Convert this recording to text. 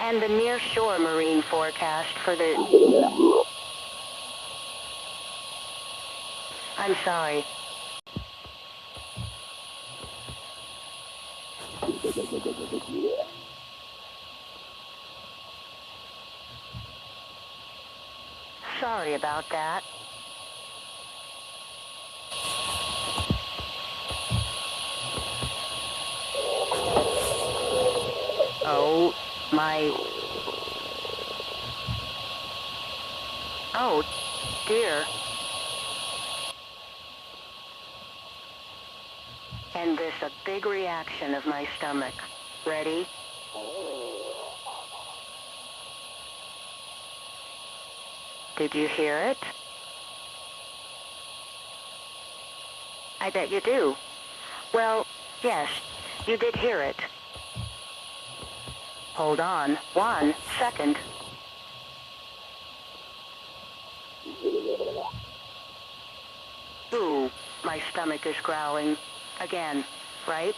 And the near-shore marine forecast for the... I'm sorry. Sorry about that. Oh, my... Oh, dear. And this a big reaction of my stomach. Ready? Did you hear it? I bet you do. Well, yes, you did hear it. Hold on 1 second. Ooh, my stomach is growling. Again, right?